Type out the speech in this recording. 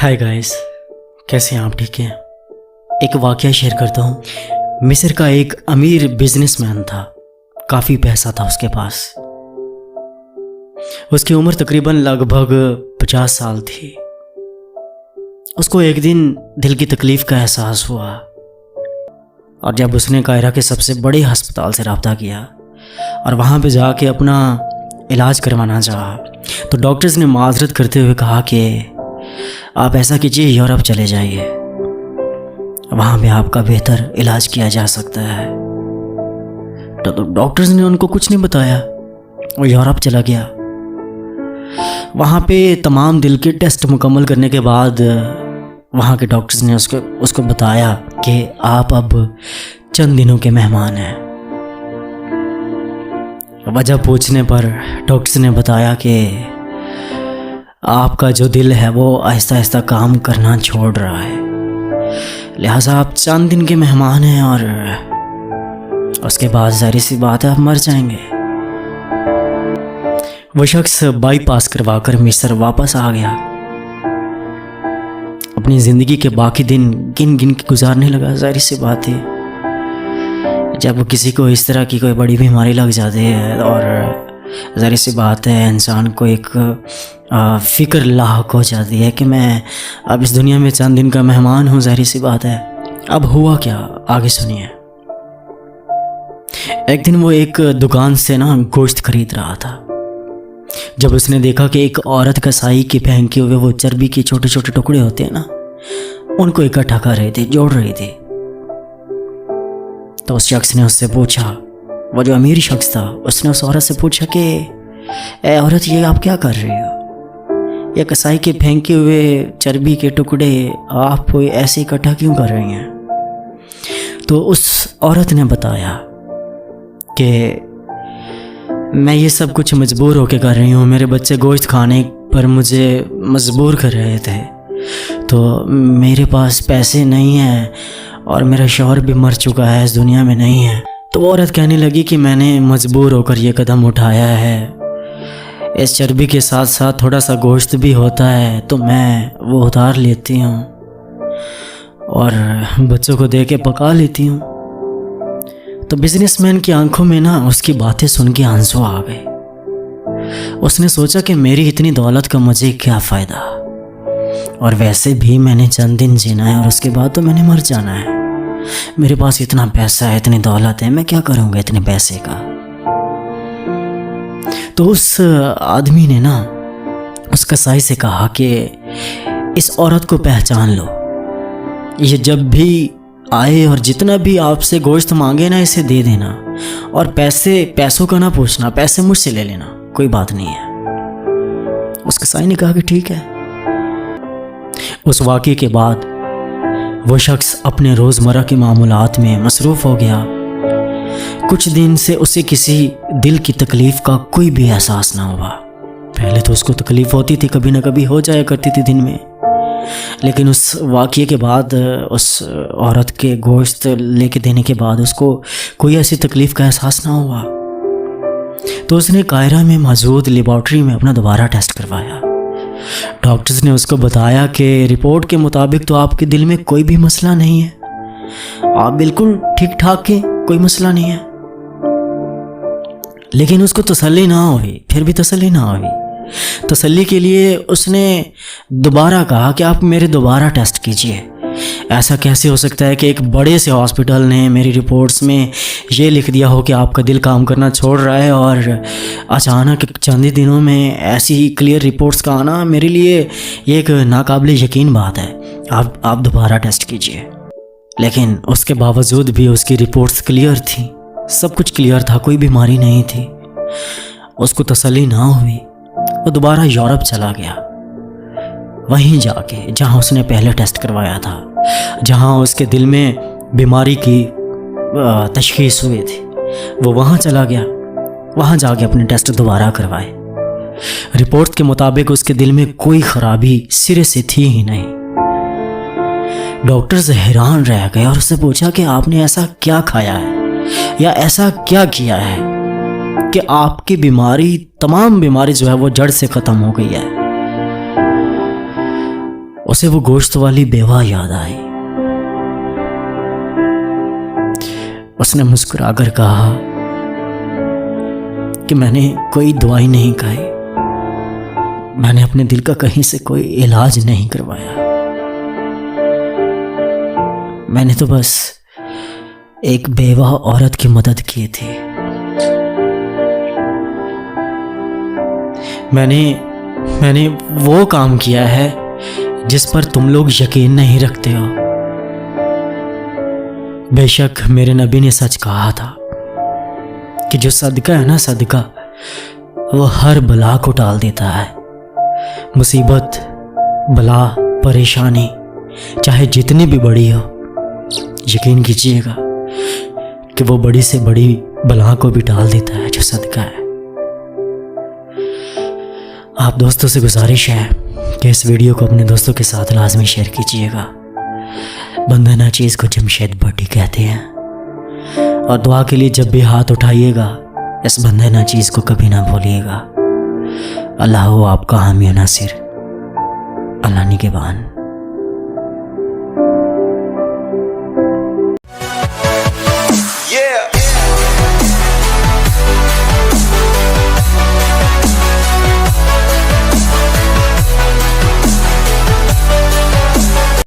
Hi guys, कैसे हैं आप? ठीक हैं? एक वाकया शेयर करता हूँ। मिस्र का एक अमीर बिजनेसमैन था। काफ़ी पैसा था उसके पास। उसकी उम्र तकरीबन लगभग 50 साल थी। उसको एक दिन दिल की तकलीफ़ का एहसास हुआ और जब उसने कायरा के सबसे बड़े अस्पताल से रब्ता किया और वहाँ पे जाके अपना इलाज करवाना चाहा, तो डॉक्टर्स ने माजरत करते हुए कहा कि आप ऐसा कीजिए, यूरोप चले जाइए, वहाँ पे आपका बेहतर इलाज किया जा सकता है। तो डॉक्टर्स ने उनको कुछ नहीं बताया। वो यूरोप चला गया। वहाँ पे तमाम दिल के टेस्ट मुकम्मल करने के बाद वहाँ के डॉक्टर्स ने उसको बताया कि आप अब चंद दिनों के मेहमान हैं। वजह पूछने पर डॉक्टर्स ने बताया कि आपका जो दिल है वो आहिस्ता आहिस्ता काम करना छोड़ रहा है, लिहाजा आप चंद दिन के मेहमान हैं और उसके बाद जाहिर सी बात है आप मर जाएंगे। वो शख्स बाईपास करवा कर मिस्र वापस आ गया। अपनी ज़िंदगी के बाकी दिन गिन गिन के गुजारने लगा। जाहिर सी बात है, जब किसी को इस तरह की कोई बड़ी बीमारी लग जाती है और ज़ाहिर सी बात है इंसान को एक फ़िक्र लाहक हो जाती है कि मैं अब इस दुनिया में चंद दिन का मेहमान हूँ। ज़ाहिर सी बात है। अब हुआ क्या, आगे सुनिए। एक दिन वो एक दुकान से गोश्त खरीद रहा था। जब उसने देखा कि एक औरत कसाई के फेंके हुए वो चर्बी के छोटे छोटे टुकड़े होते हैं ना, उनको इकट्ठा कर रही थी, जोड़ रही थी, तो उस शख्स ने उससे पूछा, वो जो अमीर शख्स था, उसने उस औरत से पूछा कि ए औरत, ये आप क्या कर रही हो? ये कसाई के फेंके हुए चर्बी के टुकड़े आप ऐसे इकट्ठा क्यों कर रही हैं? तो उस औरत ने बताया कि मैं ये सब कुछ मजबूर होकर कर रही हूँ। मेरे बच्चे गोश्त खाने पर मुझे मजबूर कर रहे थे, तो मेरे पास पैसे नहीं हैं और मेरा शौहर भी मर चुका है, इस दुनिया में नहीं है। तो वो औरत कहने लगी कि मैंने मजबूर होकर ये कदम उठाया है। इस चर्बी के साथ साथ थोड़ा सा गोश्त भी होता है, तो मैं वो उतार लेती हूँ और बच्चों को दे के पका लेती हूँ। तो बिजनेसमैन की आंखों में उसकी बातें सुन के आंसू आ गए। उसने सोचा कि मेरी इतनी दौलत का मुझे क्या फ़ायदा, और वैसे भी मैंने चंद दिन जीना है और उसके बाद तो मैंने मर जाना है। मेरे पास इतना पैसा है, इतनी दौलत है, मैं क्या करूँगा इतने पैसे का? तो उस आदमी ने उस कसाई से कहा कि इस औरत को पहचान लो। ये जब भी आए और जितना भी आपसे गोश्त मांगे इसे दे देना, और पैसों का ना पूछना, पैसे मुझसे ले लेना, कोई बात नहीं है। उस कसाई ने कहा कि ठीक है। उस वाक़े के बाद वो शख्स अपने रोज़मर्रा के मामूलात में मसरूफ़ हो गया। कुछ दिन से उसे किसी दिल की तकलीफ़ का कोई भी एहसास ना हुआ। पहले तो उसको तकलीफ़ होती थी, कभी ना कभी हो जाया करती थी दिन में, लेकिन उस वाक़ये के बाद, उस औरत के गोश्त लेके देने के बाद उसको कोई ऐसी तकलीफ़ का एहसास ना हुआ। तो उसने कायरा में मौजूद लेबॉर्ट्री में अपना दोबारा टेस्ट करवाया। डॉक्टर्स ने उसको बताया कि रिपोर्ट के मुताबिक तो आपके दिल में कोई भी मसला नहीं है, आप बिल्कुल ठीक ठाक हैं, कोई मसला नहीं है। लेकिन उसको तसल्ली ना हुई, फिर भी तसल्ली ना हुई। तसल्ली के लिए उसने दोबारा कहा कि आप मेरे दोबारा टेस्ट कीजिए। ऐसा कैसे हो सकता है कि एक बड़े से हॉस्पिटल ने मेरी रिपोर्ट्स में ये लिख दिया हो कि आपका दिल काम करना छोड़ रहा है, और अचानक चंद दिनों में ऐसी क्लियर रिपोर्ट्स का आना मेरे लिए ये एक नाकाबिले यकीन बात है। आप दोबारा टेस्ट कीजिए। लेकिन उसके बावजूद भी उसकी रिपोर्ट्स क्लियर थी, सब कुछ क्लियर था, कोई बीमारी नहीं थी। उसको तसल्ली ना हुई। वो दोबारा यूरोप चला गया, वहीं जाके जहाँ उसने पहले टेस्ट करवाया था, जहाँ उसके दिल में बीमारी की तशखीस हुई थी। वो वहाँ चला गया, वहाँ जाके अपने टेस्ट दोबारा करवाए। रिपोर्ट के मुताबिक उसके दिल में कोई ख़राबी सिरे से थी ही नहीं। डॉक्टर्स हैरान रह गए और उससे पूछा कि आपने ऐसा क्या खाया है या ऐसा क्या किया है कि आपकी तमाम बीमारी जो है वो जड़ से ख़त्म हो गई है। उसे वो गोश्त वाली बेवा याद आई। उसने मुस्कुराकर कहा कि मैंने कोई दवाई नहीं खाई, मैंने अपने दिल का कहीं से कोई इलाज नहीं करवाया, मैंने तो बस एक बेवा औरत की मदद की थी। मैंने वो काम किया है जिस पर तुम लोग यकीन नहीं रखते हो। बेशक मेरे नबी ने सच कहा था कि जो सदका है ना, सदका वो हर बला को टाल देता है। मुसीबत, बला, परेशानी चाहे जितनी भी बड़ी हो, यकीन कीजिएगा कि वो बड़ी से बड़ी बला को भी टाल देता है जो सदका है। आप दोस्तों से गुजारिश है कि इस वीडियो को अपने दोस्तों के साथ लाजमी शेयर कीजिएगा। बंदा नाचीज़ को जमशेद भट्टी कहते हैं। और दुआ के लिए जब भी हाथ उठाइएगा इस बंदा नाचीज़ को कभी ना भूलिएगा। अल्लाह हो आपका हामी नासिर, अल्लाह निगहबान।